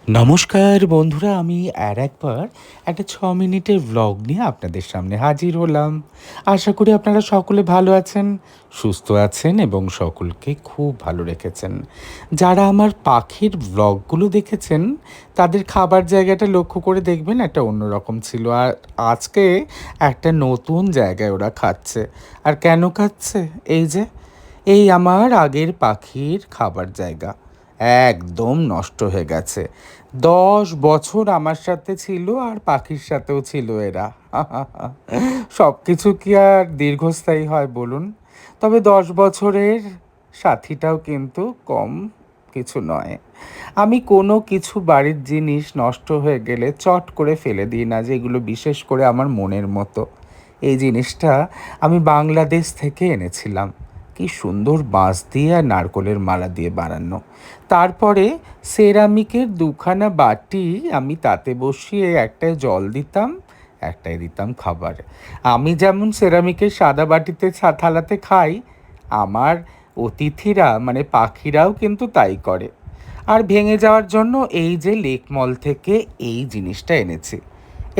নমস্কার বন্ধুরা, আমি একবার একটা ৬ মিনিটের ভ্লগ নিয়ে আপনাদের সামনে হাজির হলাম। আশা করি আপনারা সকলে ভালো আছেন, সুস্থ আছেন এবং সকলকে খুব ভালো রেখেছেন। যারা আমার পাখির ভ্লগগুলো দেখেছেন তাদের খাবার জায়গাটা লক্ষ্য করে দেখবেন একটা অন্যরকম ছিল। আর আজকে একটা নতুন জায়গায় ওরা খাচ্ছে। আর কেন খাচ্ছে? এই আমার আগের পাখির খাবার জায়গা একদম নষ্ট হয়ে গেছে। ১০ বছর আমার সাথে ছিল আর পাখির সাথেও ছিল এরা। সব কিছু কি আর দীর্ঘস্থায়ী হয় বলুন? তবে ১০ বছরের সাথীটাও কিন্তু কম কিছু নয়। আমি কোনো কিছু বাড়ির জিনিস নষ্ট হয়ে গেলে চট করে ফেলে দিই না, যেগুলো বিশেষ করে আমার মনের মতো। এই জিনিসটা আমি বাংলাদেশ থেকে এনেছিলাম। কি সুন্দর বাঁশ দিয়ে আর নারকোলের মালা দিয়ে বানানো। তারপরে সেরামিকের ২খানা বাটি আমি তাতে বসিয়ে একটায় জল দিতাম, একটায় দিতাম খাবার। আমি যেমন সেরামিকের সাদা বাটিতে থালাতে খাই, আমার অতিথিরা মানে পাখিরাও কিন্তু তাই করে। আর ভেঙে যাওয়ার জন্য এই যে লেকমল থেকে এই জিনিসটা এনেছি।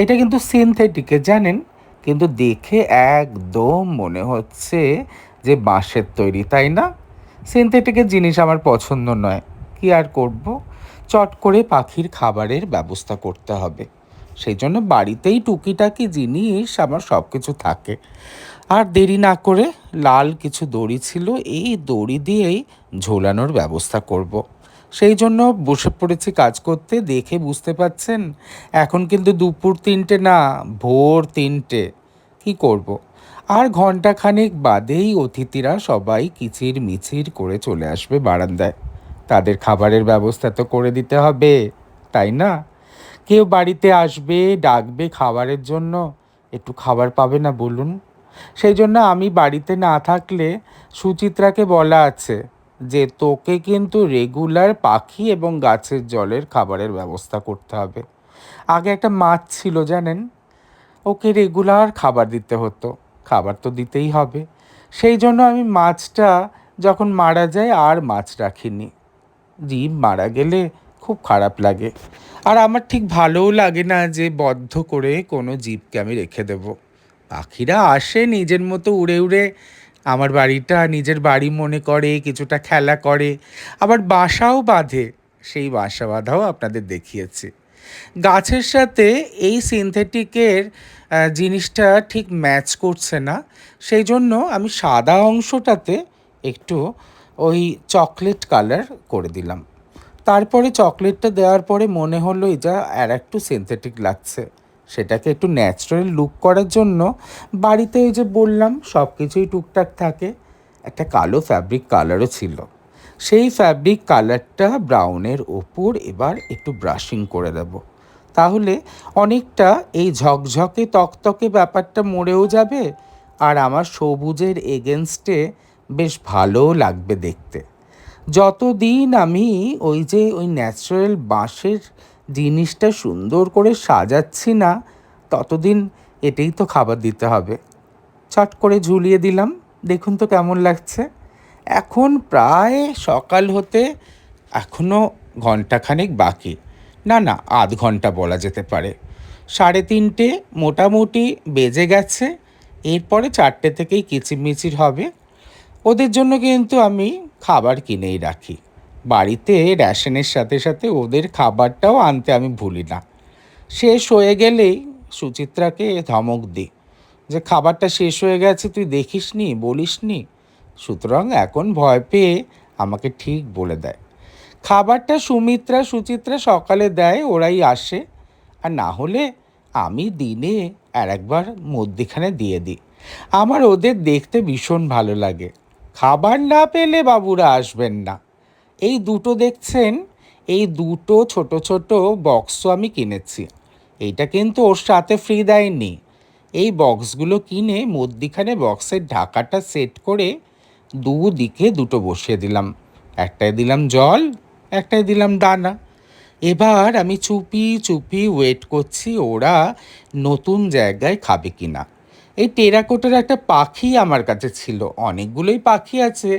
এটা কিন্তু সিনথেটিকের জানেন, কিন্তু দেখে একদম মনে হচ্ছে যে বাঁশের তৈরি, তাই না? সিনথেটিকের জিনিস আমার পছন্দ নয়। কি আর করব, চট করে পাখির খাবারের ব্যবস্থা করতে হবে। সেই জন্য বাড়িতেই টুকিটাকি জিনিস আমার সব কিছু থাকে। আর দেরি না করে লাল কিছু দড়ি ছিল, এই দড়ি দিয়েই ঝোলানোর ব্যবস্থা করব। সেই জন্য বসে পড়েছি কাজ করতে। দেখে বুঝতে পাচ্ছেন এখন কিন্তু দুপুর ৩টে না, ভোর ৩টে। কি করব? আর ঘন্টাখানেক বাদেই অতিথিরা সবাই কিচির মিচির করে চলে আসবে বারান্দায়। তাদের খাবারের ব্যবস্থা তো করে দিতে হবে, তাই না? কেউ বাড়িতে আসবে, ডাকবে খাবারের জন্য, একটু খাবার পাবে না বলুন? সেই জন্য আমি বাড়িতে না থাকলে সুচিত্রাকে বলা আছে যে তোকে কিন্তু রেগুলার পাখি এবং গাছের জলের খাবারের ব্যবস্থা করতে হবে। আগে একটা মাছ ছিল জানেন, ওকে রেগুলার খাবার দিতে হতো। খাবার তো দিতেই হবে। সেই জন্য আমি মাছটা যখন মারা যায় আর মাছ রাখিনি। জীব মারা গেলে খুব খারাপ লাগে। আর আমার ঠিক ভালোও লাগে না যে বদ্ধ করে কোনো জীবকে আমি রেখে দেব। পাখিরা আসে নিজের মতো উড়ে উড়ে আমার বাড়িটা নিজের বাড়ি মনে করে, কিছুটা খেলা করে, আবার বাসাও বাঁধে। সেই বাসা বাঁধাও আপনাদের দেখিয়েছি। গাছের সাথে এই সিনথেটিকের জিনিসটা ঠিক ম্যাচ করছে না। সেই জন্য আমি সাদা অংশটাতে একটু ওই চকলেট কালার করে দিলাম। তারপরে চকলেটটা দেওয়ার পরে মনে হলো এটা আর একটু সিনথেটিক লাগছে। সেটাকে একটু ন্যাচারাল লুক করার জন্য বাড়িতে ওই যে বললাম সব কিছুই টুকটাক থাকে, একটা কালো ফ্যাব্রিক কালারও ছিল। সেই ফ্যাব্রিক কালারটা ব্রাউনের ওপর এবার একটু ব্রাশিং করে দেব। তাহলে অনেকটা এই ঝকঝকে তকতকে ব্যাপারটা মরেও যাবে, আর আমার সবুজের এগেনস্টে বেশ ভালোও লাগবে দেখতে। যতদিন আমি ওই ন্যাচারাল বাঁশের জিনিসটা সুন্দর করে সাজাচ্ছি না, ততদিন এটাই তো খাবার দিতে হবে। চট করে ঝুলিয়ে দিলাম, দেখুন তো কেমন লাগছে। এখন প্রায় সকাল হতে এখনও ঘন্টাখানেক বাকি। না না, আধ ঘন্টা বলা যেতে পারে। ৩:৩০ মোটামুটি বেজে গেছে। এরপরে ৪টে থেকেই কিচিরমিচির হবে। ওদের জন্য কিন্তু আমি খাবার কিনেই রাখি। বাড়িতে রেশনের সাথে সাথে ওদের খাবারটাও আনতে আমি ভুলি না। শেষ হয়ে গেলেই সুচিত্রাকে ধমক দিই যে খাবারটা শেষ হয়ে গেছে, তুই দেখিসনি, বলিসনি। সুতরাং এখন ভয় পেয়ে আমাকে ঠিক বলে দেয়। খাবারটা সুচিত্রা সকালে দেয়, ওরাই আসে। আর না হলে আমি দিনে আর একবার মধ্যিখানে দিয়ে দিই। আমার ওদের দেখতে ভীষণ ভালো লাগে। খাবার না পেলে বাবুরা আসবেন না। এই দুটো দেখছেন, এই দুটো ছোট ছোট বক্সও আমি কিনেছি। এইটা কিন্তু ওর সাথে ফ্রি দেয়নি। এই বক্সগুলো কিনে মধ্যিখানে বক্সের ঢাকাটা সেট করে দুদিকে দুটো বসিয়ে দিলাম। একটায় দিলাম জল, একটায় দিলাম দানা। এবার আমি চুপি চুপি ওয়েট করছি ওরা নতুন জায়গায় খাবে কিনা। এই টেরাকোটার একটা পাখি আমার কাছে ছিল, অনেকগুলোই পাখি আছে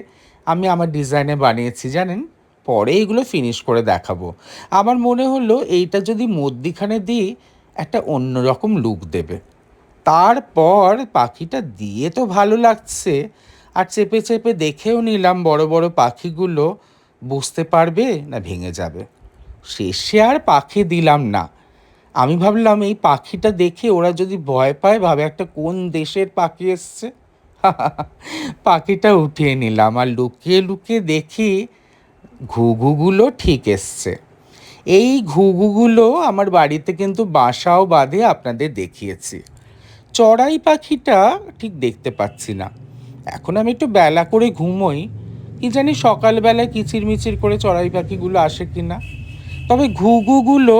আমি আমার ডিজাইনে বানিয়েছি জানেন। পরে এগুলো ফিনিশ করে দেখাবো। আমার মনে হলো এইটা যদি মধ্যিখানে দিই একটা অন্যরকম লুক দেবে। তারপর পাখিটা দিয়ে তো ভালো লাগছে, আর চেপে চেপে দেখেও নিলাম বড় বড় পাখিগুলো বুঝতে পারবে না ভেঙে যাবে। শেষে আর পাখি দিলাম না। আমি ভাবলাম এই পাখিটা দেখে ওরা যদি ভয় পায়, ভাবে একটা কোন দেশের পাখি এসছে। পাখিটা উঠিয়ে নিলাম আর লুকিয়ে লুকিয়ে দেখি ঘুঘুগুলো ঠিক এসছে। এই ঘুঘুগুলো আমার বাড়িতে কিন্তু বাসাও বাঁধে, আপনাদের দেখিয়েছি। চড়াই পাখিটা ঠিক দেখতে পাচ্ছি না। এখন আমি একটু বেলা করে ঘুমোই, কি জানি সকালবেলায় কিচিরমিচির করে চড়াই পাখিগুলো আসে কি না। তবে ঘুঘুগুলো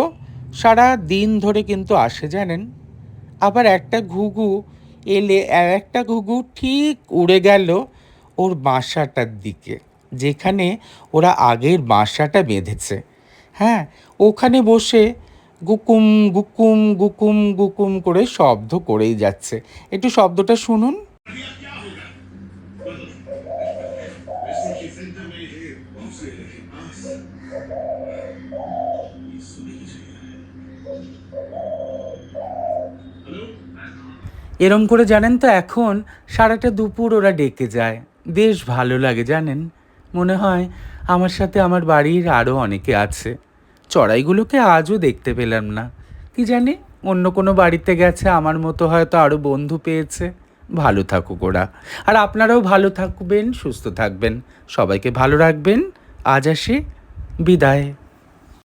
সারা দিন ধরে কিন্তু আসে জানেন। আবার একটা ঘুঘু এলে আর একটা ঘুঘু ঠিক উড়ে গেল ওর বাসাটার দিকে, যেখানে ওরা আগের বাসাটা বেঁধেছে। হ্যাঁ, ওখানে বসে গুকুম গুকুম গুকুম গুকুম করে শব্দ করেই যাচ্ছে। একটু শব্দটা শুনুন। এরম করে জানেন তো এখন সারাটা দুপুর ওরা ডেকে যায়। বেশ ভালো লাগে জানেন। মনে হয় আমার সাথে আমার বাড়ির আরও অনেকে আছে। চড়াইগুলোকে আজও দেখতে পেলাম না। কি জানি অন্য কোনো বাড়িতে গেছে, আমার মতো হয়তো আরও বন্ধু পেয়েছে। ভালো থাকুক ওরা। আর আপনারাও ভালো থাকবেন, সুস্থ থাকবেন, সবাইকে ভালো রাখবেন। আজ আসি, বিদায়।